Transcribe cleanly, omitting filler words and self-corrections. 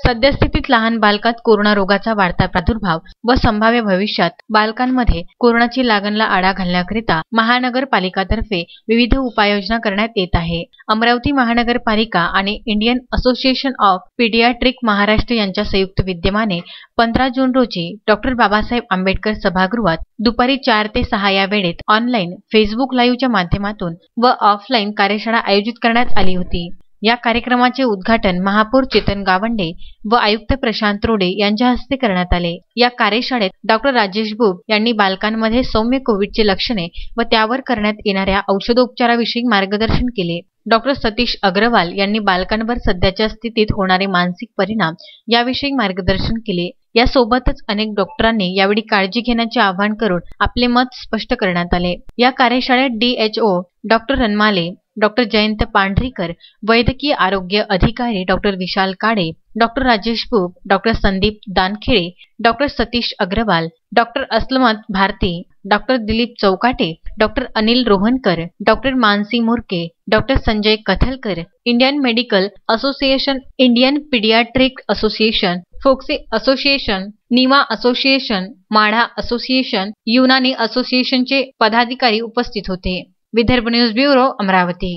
सद्यस्थितीत लहान बालकात कोरोना रोगाचा वाढता प्रादुर्भाव व संभाव्य भविष्यात बालकांमध्ये कोरोनाची लागणला आळा घालण्याकरिता महानगरपालिकातर्फे विविध उपाययोजना करण्यात येत आहे। अमरावती महानगरपालिका आणि Indian association of paediatric Maharashtra यांच्या संयुक्त विद्यमाने 15 जून रोजी डॉक्टर बाबासाहेब आंबेडकर सभागृहात दुपारी 4 ते 6 या वेळेत ऑनलाईन फेसबुक लाईव्हच्या माध्यमातून व ऑफलाईन कार्यशाळा आयोजित करण्यात आली होती। या कार्यक्रमाचे उद्घाटन महापौर चेतन गावंडे व आयुक्त प्रशांत रोडे यांच्या हस्ते करण्यात आले। या कार्यशाळेत डॉक्टर राजेश बुब यांनी बालकांमध्ये सौम्य कोविडची लक्षणे व त्यावर करण्यात येणाऱ्या औषधोपचाराविषयी मार्गदर्शन केले। डॉक्टर सतीश अग्रवाल यांनी बालकांवर सध्याच्या स्थितीत होणारे मानसिक परिणाम याविषयी मार्गदर्शन केले। यासोबतच अनेक डॉक्टरांनी यावेळी काळजी घेण्याचे आवाहन करून आपले मत स्पष्ट करण्यात आले। या कार्यशाळेत DHO doctor Ranmale, doctor Jayant Pandharikar, वैद्यकीय आरोग्य अधिकारी doctor Vishal Kale, doctor Rajesh Bub, doctor Sandeep Dankhede, doctor Satish Agrawal, doctor Aslamat Bharati, doctor Dilip Chaukate, doctor Anil Rohankar, doctor Mansi Murke, doctor Sanjay Kathalkar, Indian Medical Association, Indian Pediatric Association, FOGSI Association, NIMA Association, माढा असोसिएशन, युनानी असोसिएशनचे पदाधिकारी उपस्थित होते। Vidarbha news bureau, Amravati.